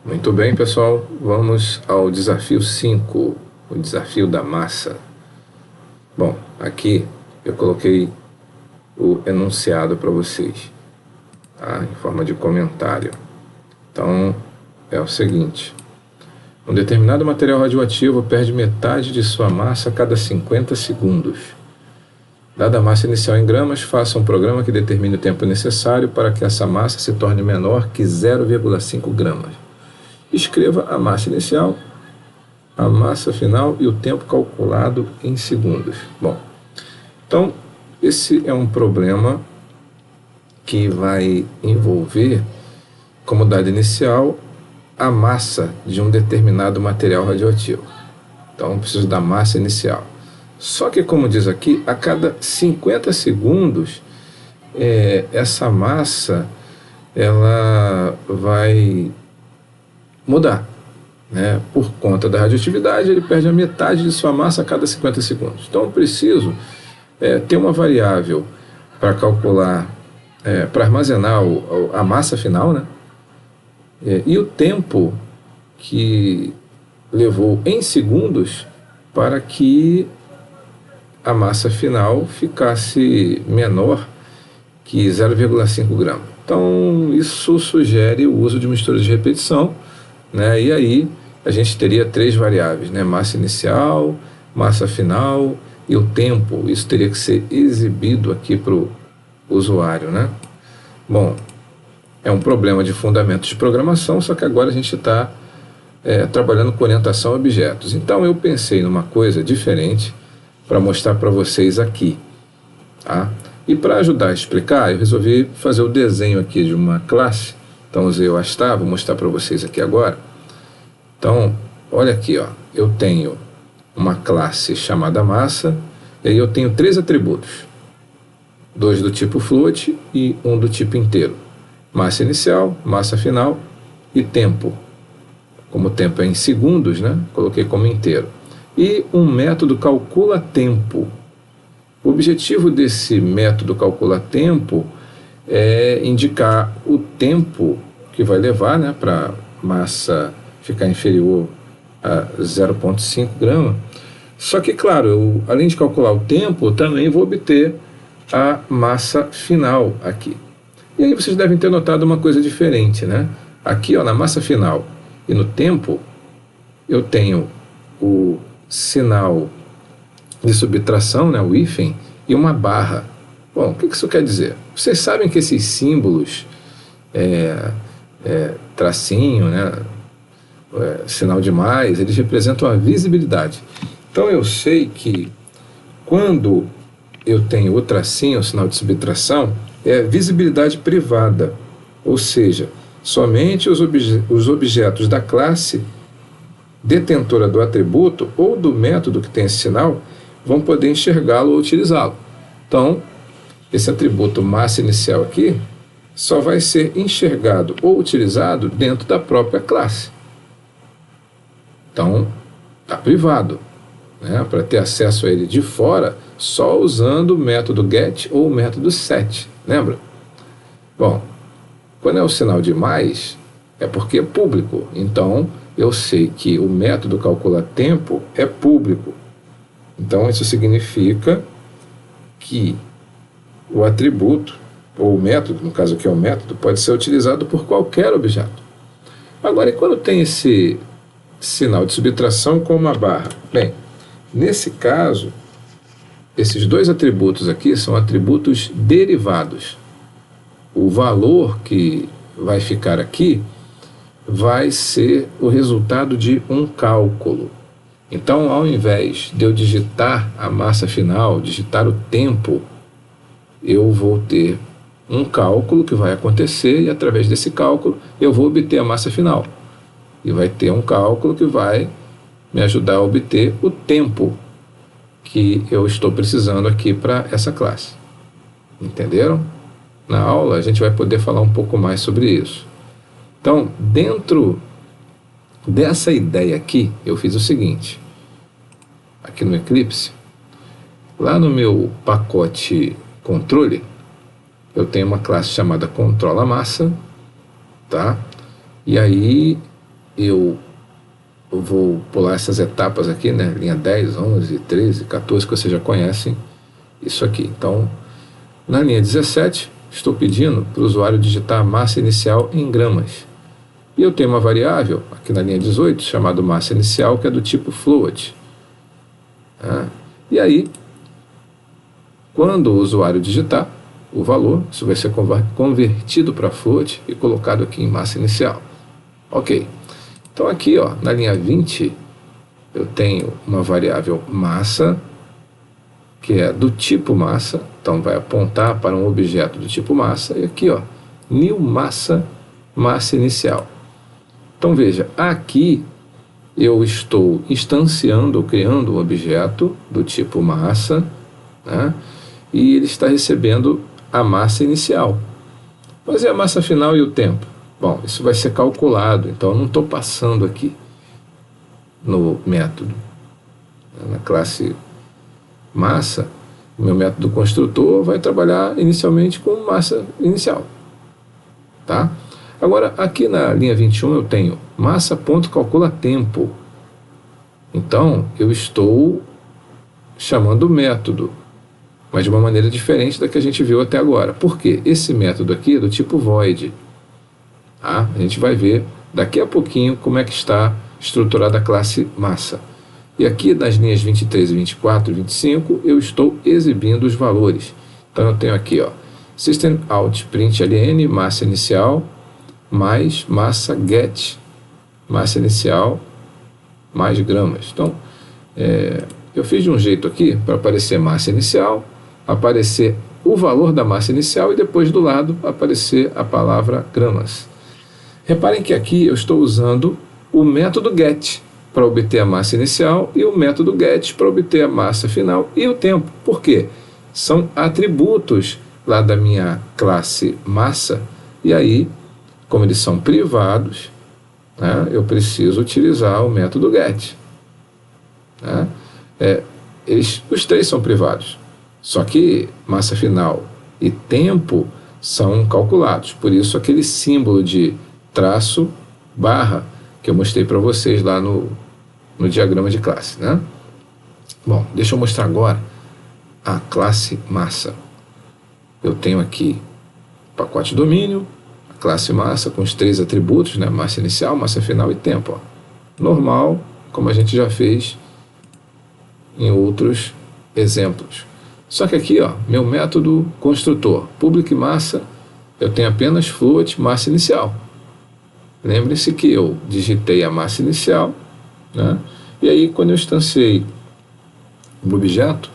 Muito bem, pessoal. Vamos ao desafio 5, o desafio da massa. Bom, aqui eu coloquei o enunciado para vocês, tá? Em forma de comentário. Então, é o seguinte: um determinado material radioativo perde metade de sua massa a cada 50 segundos. Dada a massa inicial em gramas, faça um programa que determine o tempo necessário para que essa massa se torne menor que 0,5 gramas. Escreva a massa inicial, a massa final e o tempo calculado em segundos. Bom, então esse é um problema que vai envolver, como dado inicial, a massa de um determinado material radioativo. Então eu preciso da massa inicial. Só que, como diz aqui, a cada 50 segundos, essa massa ela vai mudar, né? Por conta da radioatividade, ele perde a metade de sua massa a cada 50 segundos. Então eu preciso ter uma variável para calcular, para armazenar a massa final, né? E o tempo que levou em segundos para que a massa final ficasse menor que 0,5 gramas. Então isso sugere o uso de misturas de repetição, né? E aí a gente teria 3 variáveis, né? Massa inicial, massa final e o tempo. Isso teria que ser exibido aqui para o usuário, né? Bom, é um problema de fundamentos de programação, só que agora a gente está trabalhando com orientação a objetos. Então eu pensei numa coisa diferente para mostrar para vocês aqui, tá? E para ajudar a explicar, eu resolvi fazer o desenho aqui de uma classe. Então usei o Astar, vou mostrar para vocês aqui agora. Então, olha aqui, ó, eu tenho uma classe chamada massa, e aí eu tenho 3 atributos, 2 do tipo float e 1 do tipo inteiro. Massa inicial, massa final e tempo. Como o tempo é em segundos, né, coloquei como inteiro. E um método calcula tempo. O objetivo desse método calcula tempo é indicar o tempo que vai levar, né, para massa ficar inferior a 0,5 grama. Só que, claro, eu, além de calcular o tempo, também vou obter a massa final aqui. E aí vocês devem ter notado uma coisa diferente, né? Aqui, ó, na massa final e no tempo, eu tenho o sinal de subtração, né, o hífen, e uma barra. Bom, o que isso quer dizer? Vocês sabem que esses símbolos, tracinho, né, sinal de mais, eles representam a visibilidade. Então eu sei que quando eu tenho o tracinho, o sinal de subtração, é visibilidade privada, ou seja, somente os objetos da classe detentora do atributo ou do método que tem esse sinal vão poder enxergá-lo ou utilizá-lo. Então, esse atributo massa inicial aqui só vai ser enxergado ou utilizado dentro da própria classe. Então, está privado, né? Para ter acesso a ele de fora, só usando o método get ou o método set, lembra? Bom, quando é o sinal de mais, é porque é público. Então, eu sei que o método calcula tempo é público. Então, isso significa que o atributo, ou o método, no caso aqui é o método, pode ser utilizado por qualquer objeto. Agora, e quando tem esse sinal de subtração com uma barra? Bem, nesse caso, esses 2 atributos aqui são atributos derivados. O valor que vai ficar aqui vai ser o resultado de um cálculo. Então, ao invés de eu digitar a massa final, digitar o tempo, eu vou ter um cálculo que vai acontecer e, através desse cálculo, eu vou obter a massa final. E vai ter um cálculo que vai me ajudar a obter o tempo que eu estou precisando aqui para essa classe. Entenderam? Na aula a gente vai poder falar um pouco mais sobre isso. Então, dentro dessa ideia aqui, eu fiz o seguinte. Aqui no Eclipse, lá no meu pacote controle, eu tenho uma classe chamada controla massa, tá? E aí eu vou pular essas etapas aqui, né? Linha 10, 11, 13, 14, que vocês já conhecem isso aqui. Então, na linha 17, estou pedindo para o usuário digitar a massa inicial em gramas. E eu tenho uma variável aqui na linha 18, chamada massa inicial, que é do tipo float. E aí, quando o usuário digitar o valor, isso vai ser convertido para float e colocado aqui em massa inicial. Ok. Então aqui, ó, na linha 20, eu tenho uma variável massa, que é do tipo massa, então vai apontar para um objeto do tipo massa, e aqui, ó, new massa, massa inicial. Então veja, aqui eu estou instanciando, criando um objeto do tipo massa, né, e ele está recebendo a massa inicial. Mas e a massa final e o tempo? Bom, isso vai ser calculado, então eu não estou passando aqui no método. Na classe massa, o meu método construtor vai trabalhar inicialmente com massa inicial. Tá? Agora, aqui na linha 21 eu tenho massa.calculatempo. Então, eu estou chamando o método, mas de uma maneira diferente da que a gente viu até agora. Por quê? Esse método aqui é do tipo void. Tá? A gente vai ver daqui a pouquinho como é que está estruturada a classe massa. E aqui nas linhas 23, 24 e 25 eu estou exibindo os valores. Então eu tenho aqui, ó, system out print ln massa inicial mais massa get massa inicial mais gramas. Então eu fiz de um jeito aqui para aparecer massa inicial, aparecer o valor da massa inicial e depois do lado aparecer a palavra gramas. Reparem que aqui eu estou usando o método get para obter a massa inicial e o método get para obter a massa final e o tempo. Por quê? São atributos lá da minha classe massa, e aí, como eles são privados, né, eu preciso utilizar o método get. Né? Os três são privados, só que massa final e tempo são calculados, por isso aquele símbolo de traço barra que eu mostrei para vocês lá no diagrama de classe, né? Bom, deixa eu mostrar agora a classe massa. Eu tenho aqui pacote domínio, a classe massa com os três atributos, né? Massa inicial, massa final e tempo. Ó. Normal, como a gente já fez em outros exemplos. Só que aqui, ó, meu método construtor, public massa, eu tenho apenas float massa inicial. Lembre-se que eu digitei a massa inicial, né? E aí quando eu instanciei o objeto,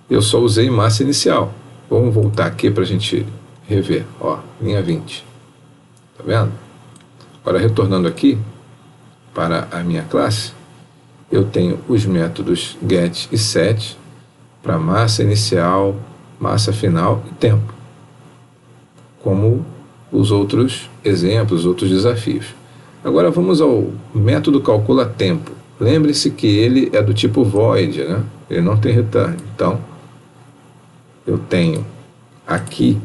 eu só usei massa inicial. Vamos voltar aqui para a gente rever, ó, linha 20. Tá vendo? Agora retornando aqui para a minha classe, eu tenho os métodos get e set para massa inicial, massa final e tempo, como os outros exemplos, os outros desafios. Agora vamos ao método calcula tempo. Lembre-se que ele é do tipo void, né? Ele não tem return. Então, eu tenho aqui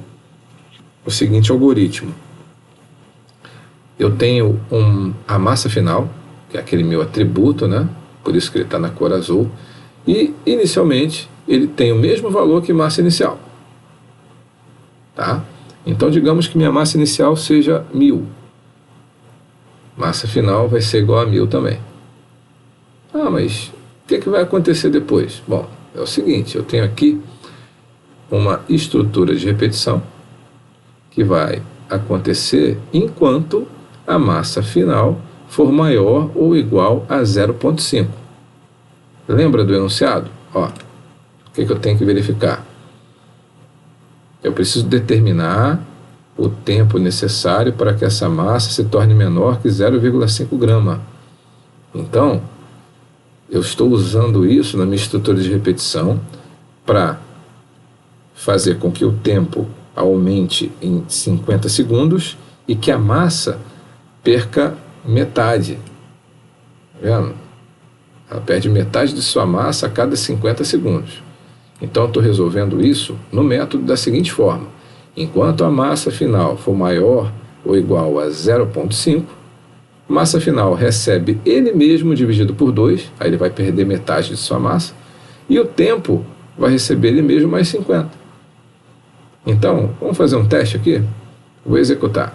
o seguinte algoritmo. Eu tenho a massa final, que é aquele meu atributo, né? Por isso que ele está na cor azul. E, inicialmente, ele tem o mesmo valor que massa inicial. Tá? Então, digamos que minha massa inicial seja 1000. Massa final vai ser igual a 1000 também. Ah, mas o que vai acontecer depois? Bom, é o seguinte, eu tenho aqui uma estrutura de repetição que vai acontecer enquanto a massa final for maior ou igual a 0,5. Lembra do enunciado? Ó, o que eu tenho que verificar? Eu preciso determinar o tempo necessário para que essa massa se torne menor que 0,5 grama. Então, eu estou usando isso na minha estrutura de repetição para fazer com que o tempo aumente em 50 segundos e que a massa perca metade. Tá vendo? Ela perde metade de sua massa a cada 50 segundos. Então, eu estou resolvendo isso no método da seguinte forma. Enquanto a massa final for maior ou igual a 0,5, Massa final recebe ele mesmo dividido por 2, aí ele vai perder metade de sua massa, e o tempo vai receber ele mesmo mais 50. Então, vamos fazer um teste aqui? Vou executar.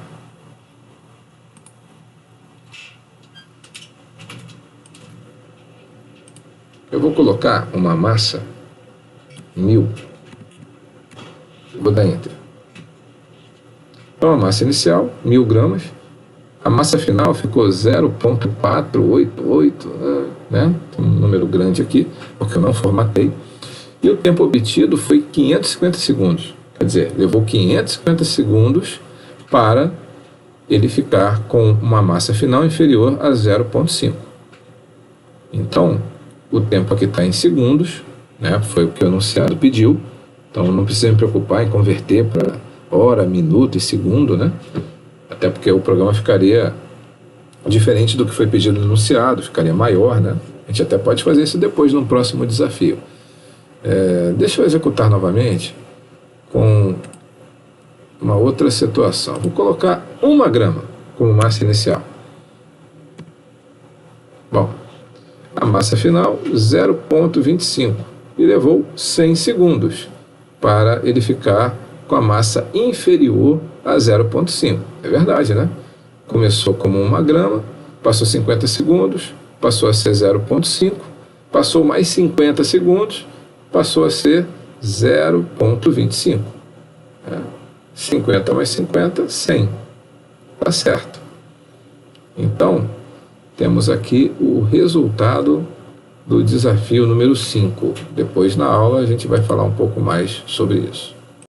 Eu vou colocar uma massa 1000. Vou dar Enter. Então, a massa inicial, 1000 gramas. A massa final ficou 0,488, né? Um número grande aqui, porque eu não formatei. E o tempo obtido foi 550 segundos. Quer dizer, levou 550 segundos para ele ficar com uma massa final inferior a 0,5. Então, o tempo aqui está em segundos, né? Foi o que o enunciado pediu. Então, não precisa me preocupar em converter para hora, minuto e segundo, né? Até porque o programa ficaria diferente do que foi pedido no enunciado, ficaria maior, né? A gente até pode fazer isso depois no próximo desafio. Deixa eu executar novamente com uma outra situação. Vou colocar 1 grama como massa inicial. Bom, a massa final 0,25 e levou 100 segundos para ele ficar com a massa inferior a 0,5. É verdade, né? Começou como 1 grama, passou 50 segundos, passou a ser 0,5, passou mais 50 segundos, passou a ser 0,25. 50 mais 50, 100. Tá certo. Então, temos aqui o resultado do desafio número 5. Depois, na aula, a gente vai falar um pouco mais sobre isso.